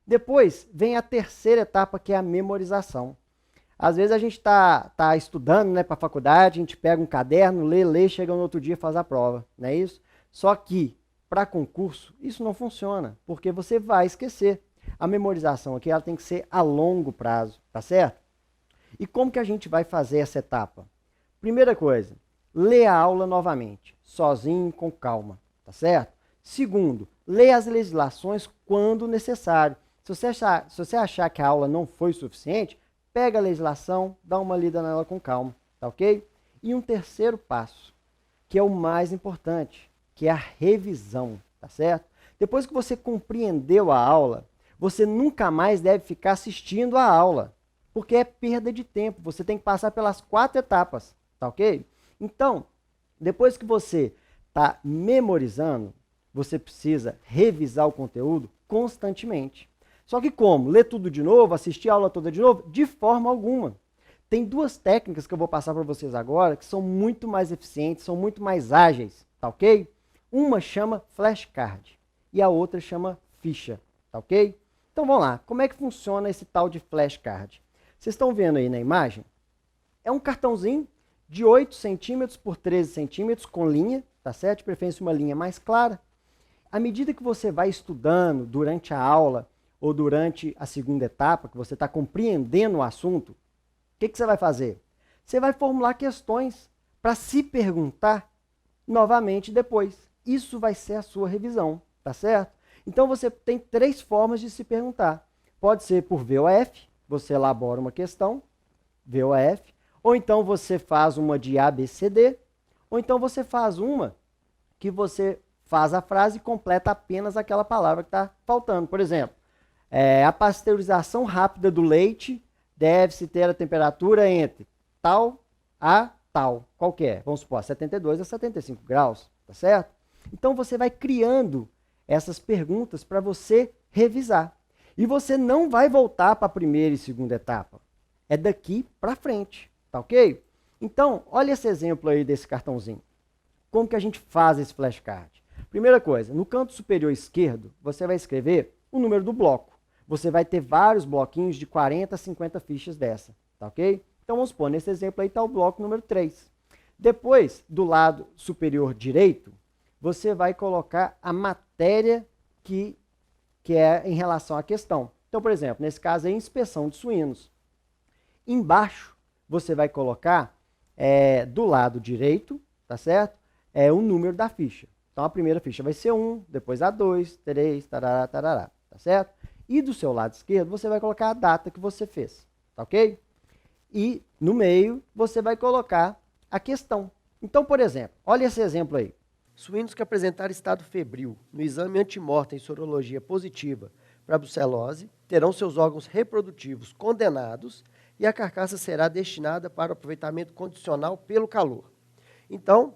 Depois vem a terceira etapa, que é a memorização. Às vezes a gente tá estudando, né, para a faculdade, a gente pega um caderno, lê, chega no outro dia e faz a prova, não é isso? Só que, para concurso, isso não funciona, porque você vai esquecer. A memorização aqui ela tem que ser a longo prazo, tá certo? E como que a gente vai fazer essa etapa? Primeira coisa, lê a aula novamente, sozinho, com calma, tá certo? Segundo, lê as legislações quando necessário. Se você achar que a aula não foi suficiente, pega a legislação, dá uma lida nela com calma, tá ok? E um terceiro passo, que é o mais importante, que é a revisão, tá certo? Depois que você compreendeu a aula, você nunca mais deve ficar assistindo a aula, porque é perda de tempo. Você tem que passar pelas 4 etapas, tá ok? Então, depois que você está memorizando, você precisa revisar o conteúdo constantemente. Só que como? Ler tudo de novo, assistir a aula toda de novo? De forma alguma. Tem 2 técnicas que eu vou passar para vocês agora que são muito mais eficientes, são muito mais ágeis, tá ok? Uma chama flashcard e a outra chama ficha, tá ok? Então vamos lá, como é que funciona esse tal de flashcard? Vocês estão vendo aí na imagem? É um cartãozinho de 8 centímetros por 13 centímetros com linha, tá certo? De preferência uma linha mais clara. À medida que você vai estudando durante a aula ou durante a segunda etapa, que você está compreendendo o assunto, o que você vai fazer? Você vai formular questões para se perguntar novamente depois. Isso vai ser a sua revisão, tá certo? Então você tem 3 formas de se perguntar. Pode ser por VOF, você elabora uma questão, VOF, ou então você faz uma de ABCD, ou então você faz uma que você faz a frase e completa apenas aquela palavra que está faltando. Por exemplo, a pasteurização rápida do leite deve-se ter a temperatura entre tal a tal, qualquer, vamos supor, 72 a 75 graus, tá certo? Então você vai criando essas perguntas para você revisar. E você não vai voltar para a primeira e segunda etapa. É daqui para frente, tá ok? Então, olha esse exemplo aí desse cartãozinho. Como que a gente faz esse flashcard? Primeira coisa, no canto superior esquerdo, você vai escrever o número do bloco. Você vai ter vários bloquinhos de 40 a 50 fichas dessa, tá ok? Então vamos supor, nesse exemplo aí está o bloco número 3. Depois, do lado superior direito, você vai colocar a matéria que é em relação à questão. Então, por exemplo, nesse caso aí, inspeção de suínos. Embaixo, você vai colocar, do lado direito, tá certo? O número da ficha. Então, a primeira ficha vai ser 1, depois a 2, 3, tarará, tarará, tá certo? E do seu lado esquerdo, você vai colocar a data que você fez, tá ok? E no meio, você vai colocar a questão. Então, por exemplo, olha esse exemplo aí. Suínos que apresentarem estado febril no exame antemortem em sorologia positiva para brucelose terão seus órgãos reprodutivos condenados e a carcaça será destinada para o aproveitamento condicional pelo calor. Então,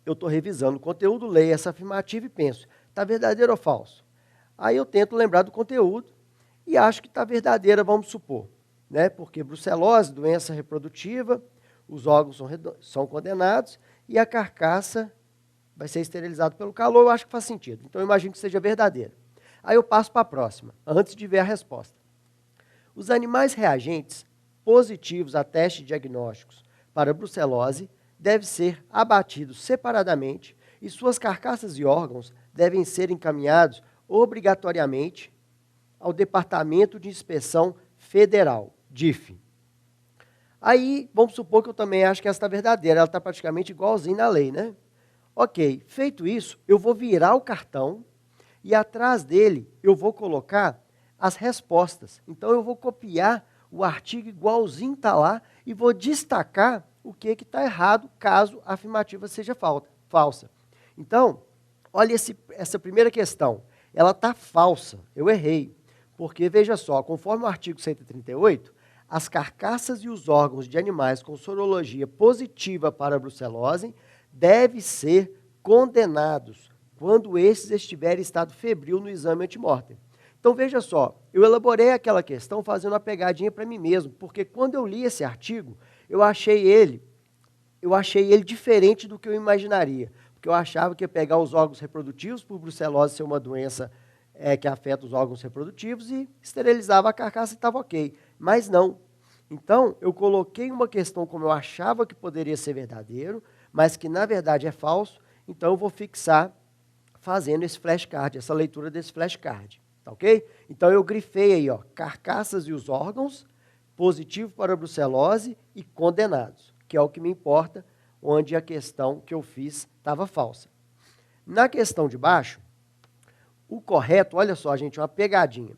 eu estou revisando o conteúdo, leio essa afirmativa e penso, está verdadeiro ou falso? Aí eu tento lembrar do conteúdo e acho que está verdadeira, vamos supor, né? Porque brucelose, doença reprodutiva, os órgãos são condenados e a carcaça vai ser esterilizado pelo calor, eu acho que faz sentido. Então, eu imagino que seja verdadeiro. Aí eu passo para a próxima, antes de ver a resposta. Os animais reagentes positivos a testes diagnósticos para brucelose devem ser abatidos separadamente e suas carcaças e órgãos devem ser encaminhados obrigatoriamente ao Departamento de Inspeção Federal, DIF. Aí, vamos supor que eu também acho que essa está verdadeira, ela está praticamente igualzinha na lei, né? Ok, feito isso, eu vou virar o cartão e atrás dele eu vou colocar as respostas. Então, eu vou copiar o artigo igualzinho está lá e vou destacar o que está errado, caso a afirmativa seja falsa. Então, olha essa primeira questão. Ela está falsa, eu errei. Porque, veja só, conforme o artigo 138, as carcaças e os órgãos de animais com sorologia positiva para a brucelose devem ser condenados quando esses estiverem em estado febril no exame antemortem. Então, veja só, eu elaborei aquela questão fazendo uma pegadinha para mim mesmo, porque quando eu li esse artigo, eu achei ele diferente do que eu imaginaria. Porque eu achava que ia pegar os órgãos reprodutivos por brucelose ser uma doença que afeta os órgãos reprodutivos e esterilizava a carcaça e estava ok. Mas não. Então, eu coloquei uma questão como eu achava que poderia ser verdadeiro, mas que na verdade é falso, então eu vou fixar fazendo esse flashcard, essa leitura desse flashcard, tá ok? Então eu grifei aí, ó, carcaças e os órgãos, positivo para a brucelose e condenados, que é o que me importa, onde a questão que eu fiz estava falsa. Na questão de baixo, o correto, olha só, gente, uma pegadinha.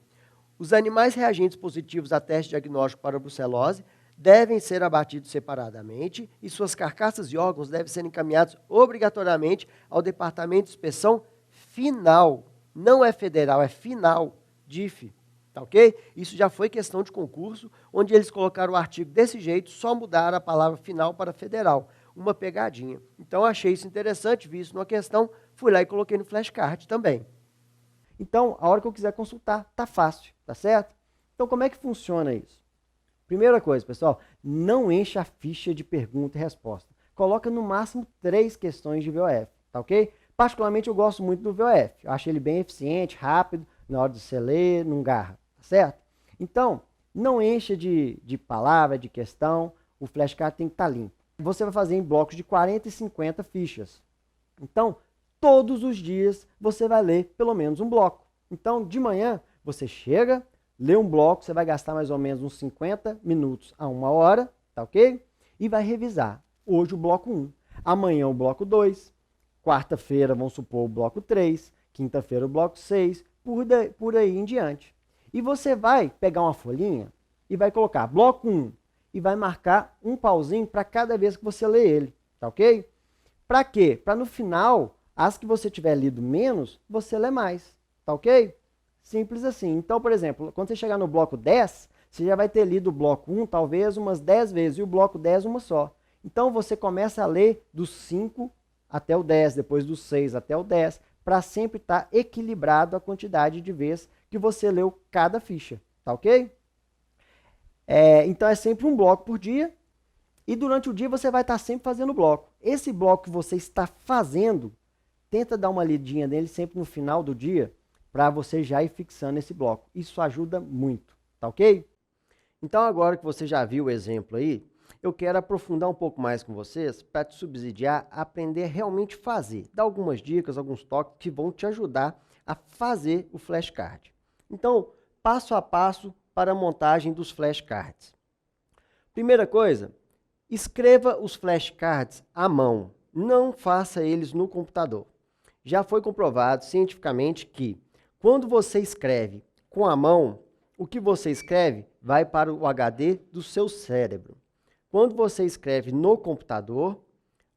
Os animais reagentes positivos a teste diagnóstico para a brucelose devem ser abatidos separadamente e suas carcaças e órgãos devem ser encaminhados obrigatoriamente ao Departamento de Inspeção Final. Não é federal, é final, DIF. Tá ok? Isso já foi questão de concurso, onde eles colocaram o artigo desse jeito, só mudaram a palavra final para federal. Uma pegadinha. Então, eu achei isso interessante, vi isso numa questão, fui lá e coloquei no flashcard também. Então, a hora que eu quiser consultar, tá fácil, tá certo? Então, como é que funciona isso? Primeira coisa, pessoal, não encha a ficha de pergunta e resposta. Coloca no máximo 3 questões de VOF, tá ok? Particularmente, eu gosto muito do VOF. Eu acho ele bem eficiente, rápido, na hora de você ler, não garra, tá certo? Então, não encha de palavra, de questão, o flashcard tem que estar limpo. Você vai fazer em blocos de 40 e 50 fichas. Então, todos os dias você vai ler pelo menos um bloco. Então, de manhã, você chega, lê um bloco, você vai gastar mais ou menos uns 50 minutos a 1 hora, tá ok? E vai revisar. Hoje o bloco 1, amanhã o bloco 2, quarta-feira, vamos supor, o bloco 3, quinta-feira o bloco 6, por aí em diante. E você vai pegar uma folhinha e vai colocar bloco 1 e vai marcar um pauzinho para cada vez que você lê ele, tá ok? Para quê? Para no final, as que você tiver lido menos, você lê mais, tá ok? Simples assim. Então, por exemplo, quando você chegar no bloco 10, você já vai ter lido o bloco 1 talvez umas 10 vezes e o bloco 10 uma só. Então, você começa a ler do 5 até o 10, depois do 6 até o 10, para sempre estar equilibrado a quantidade de vezes que você leu cada ficha, tá ok? Então, é sempre um bloco por dia e durante o dia você vai estar sempre fazendo bloco. Esse bloco que você está fazendo, tenta dar uma lidinha nele sempre no final do dia, para você já ir fixando esse bloco. Isso ajuda muito, tá ok? Então, agora que você já viu o exemplo aí, eu quero aprofundar um pouco mais com vocês para te subsidiar a aprender a realmente fazer. Dar algumas dicas, alguns toques que vão te ajudar a fazer o flashcard. Então, passo a passo para a montagem dos flashcards. Primeira coisa, escreva os flashcards à mão. Não faça eles no computador. Já foi comprovado cientificamente que quando você escreve com a mão, o que você escreve vai para o HD do seu cérebro. Quando você escreve no computador,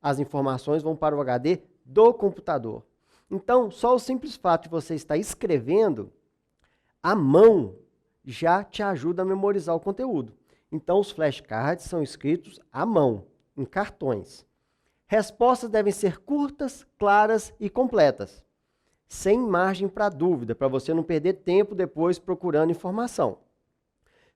as informações vão para o HD do computador. Então, só o simples fato de você estar escrevendo à mão já te ajuda a memorizar o conteúdo. Então, os flashcards são escritos à mão, em cartões. Respostas devem ser curtas, claras e completas, sem margem para dúvida, para você não perder tempo depois procurando informação.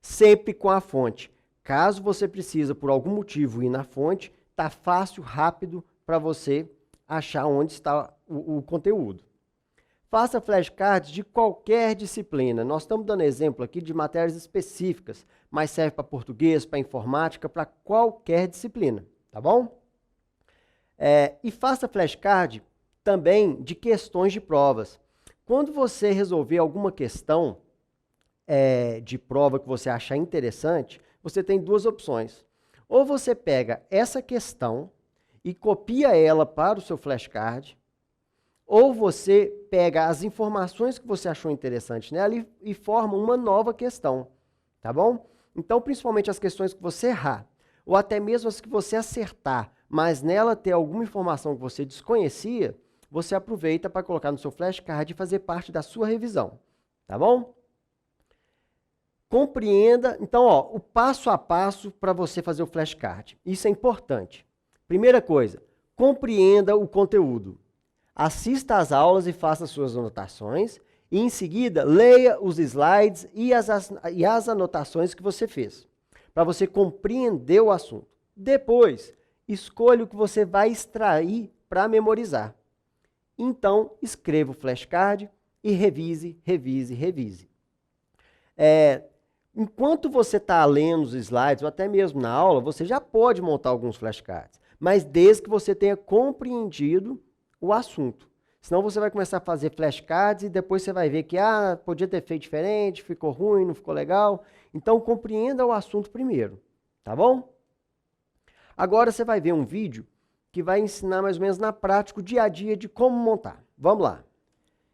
Sempre com a fonte. Caso você precisa, por algum motivo, ir na fonte, está fácil, rápido para você achar onde está o conteúdo. Faça flashcards de qualquer disciplina. Nós estamos dando exemplo aqui de matérias específicas, mas serve para português, para informática, para qualquer disciplina, tá bom? E faça flashcard também de questões de provas. Quando você resolver alguma questão de prova que você achar interessante, você tem 2 opções. Ou você pega essa questão e copia ela para o seu flashcard, ou você pega as informações que você achou interessante nela e forma uma nova questão, tá bom? Então, principalmente as questões que você errar, ou até mesmo as que você acertar, mas nela ter alguma informação que você desconhecia, você aproveita para colocar no seu flashcard e fazer parte da sua revisão, tá bom? Compreenda, então, o passo a passo para você fazer o flashcard. Isso é importante. Primeira coisa, compreenda o conteúdo. Assista às aulas e faça suas anotações. E, em seguida, leia os slides e as anotações que você fez, para você compreender o assunto. Depois, escolha o que você vai extrair para memorizar. Então, escreva o flashcard e revise, revise, revise. Enquanto você está lendo os slides, ou até mesmo na aula, você já pode montar alguns flashcards, mas desde que você tenha compreendido o assunto. Senão você vai começar a fazer flashcards e depois você vai ver que podia ter feito diferente, ficou ruim, não ficou legal. Então compreenda o assunto primeiro, tá bom? Agora você vai ver um vídeo que vai ensinar mais ou menos na prática o dia a dia de como montar. Vamos lá.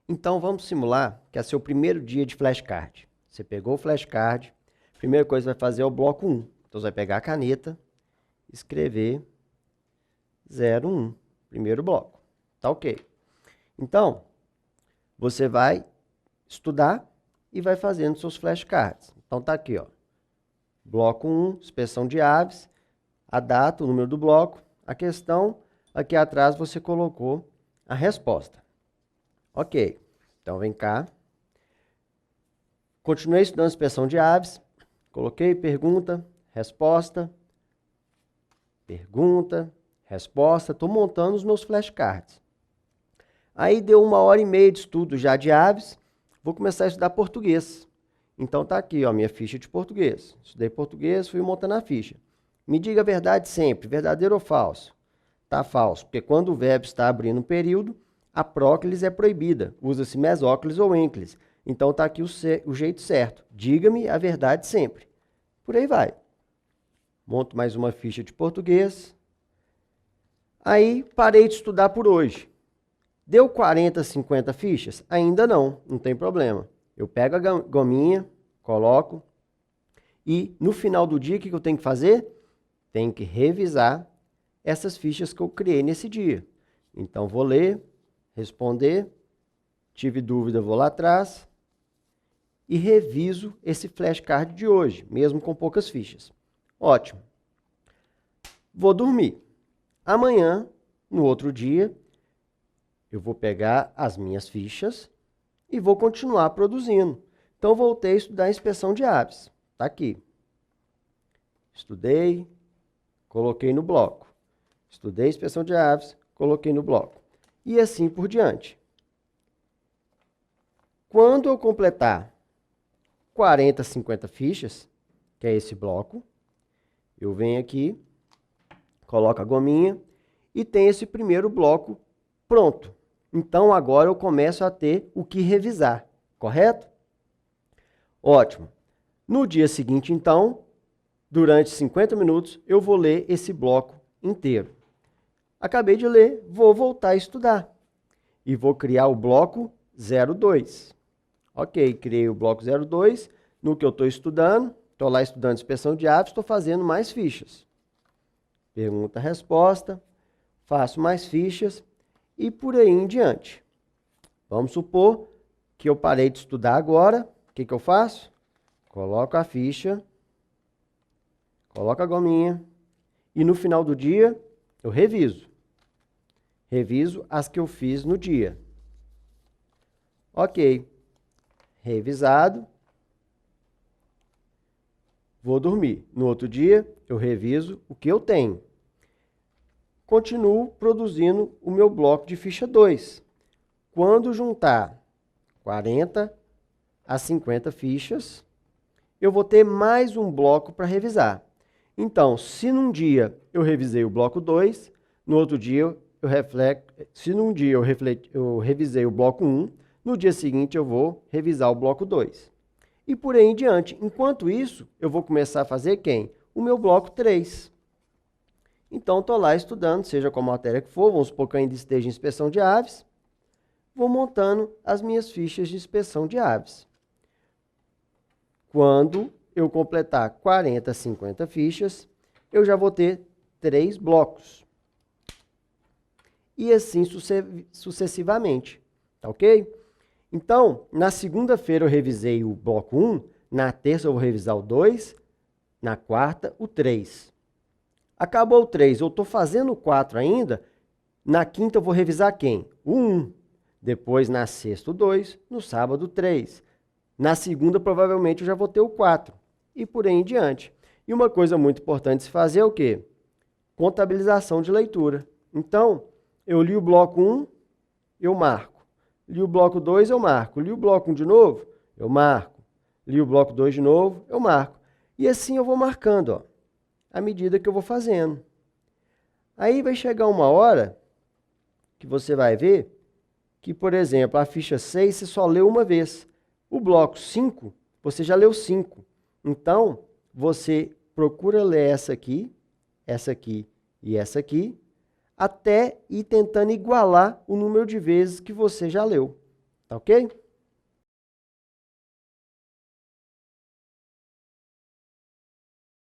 Então vamos simular que é seu primeiro dia de flashcard. Você pegou o flashcard, a primeira coisa que vai fazer é o bloco 1. Então você vai pegar a caneta, escrever 01, primeiro bloco. Tá ok. Então, você vai estudar e vai fazendo seus flashcards. Então tá aqui, ó. Bloco 1, inspeção de aves, a data, o número do bloco, a questão, aqui atrás você colocou a resposta. Ok, então vem cá. Continuei estudando inspeção de aves, coloquei pergunta, resposta, estou montando os meus flashcards. Aí deu 1h30 de estudo já de aves, vou começar a estudar português. Então tá aqui, ó, minha ficha de português. Estudei português, fui montando a ficha. Me diga a verdade sempre, verdadeiro ou falso? Tá falso, porque quando o verbo está abrindo um período, a próclise é proibida. Usa-se mesóclise ou ênclise. Então está aqui o jeito certo. Diga-me a verdade sempre. Por aí vai. Monto mais uma ficha de português. Aí parei de estudar por hoje. Deu 40, 50 fichas? Ainda não tem problema. Eu pego a gominha, coloco e no final do dia o que eu tenho que fazer? Tenho que revisar essas fichas que eu criei nesse dia. Então vou ler, responder, tive dúvida, vou lá atrás e reviso esse flashcard de hoje, mesmo com poucas fichas. Ótimo. Vou dormir. Amanhã, no outro dia, eu vou pegar as minhas fichas e vou continuar produzindo. Então, voltei a estudar a inspeção de aves. Está aqui. Estudei, coloquei no bloco. Estudei a inspeção de aves, coloquei no bloco. E assim por diante. Quando eu completar 40, 50 fichas, que é esse bloco, eu venho aqui, coloco a gominha e tem esse primeiro bloco pronto. Então, agora eu começo a ter o que revisar, correto? Ótimo. No dia seguinte, então, durante 50 minutos, eu vou ler esse bloco inteiro. Acabei de ler, vou voltar a estudar. E vou criar o bloco 02. Ok, criei o bloco 02. No que eu estou estudando, estou lá estudando inspeção de aves, estou fazendo mais fichas. Pergunta, resposta, faço mais fichas e por aí em diante. Vamos supor que eu parei de estudar agora. O que eu faço? Coloco a ficha, coloco a gominha e no final do dia eu reviso. Reviso as que eu fiz no dia. Ok. Revisado. Vou dormir. No outro dia, eu reviso o que eu tenho. Continuo produzindo o meu bloco de ficha 2. Quando juntar 40 a 50 fichas, eu vou ter mais um bloco para revisar. Então, se num dia eu revisei o bloco 2, no outro dia se num dia eu revisei o bloco 1, no dia seguinte eu vou revisar o bloco 2. E por aí em diante. Enquanto isso, eu vou começar a fazer quem? O meu bloco 3. Então, estou lá estudando, seja qual matéria que for, vamos supor que eu ainda esteja em inspeção de aves, vou montando as minhas fichas de inspeção de aves. Quando eu completar 40, 50 fichas, eu já vou ter 3 blocos. E assim sucessivamente, tá ok? Então, na segunda-feira eu revisei o bloco 1, na terça eu vou revisar o 2, na quarta o 3. Acabou o 3, eu estou fazendo o 4 ainda, na quinta eu vou revisar quem? O 1. Depois na sexta o 2, no sábado o 3. Na segunda provavelmente eu já vou ter o 4. E por aí em diante. E uma coisa muito importante de se fazer é o quê? Contabilização de leitura. Então, eu li o bloco 1, eu marco. Li o bloco 2, eu marco. Li o bloco 1 de novo, eu marco. Li o bloco 2 de novo, eu marco. E assim eu vou marcando, ó, à medida que eu vou fazendo. Aí vai chegar uma hora que você vai ver que, por exemplo, a ficha 6 você só leu uma vez. O bloco 5, você já leu 5. Então, você procura ler essa aqui e essa aqui, até ir tentando igualar o número de vezes que você já leu. Tá ok?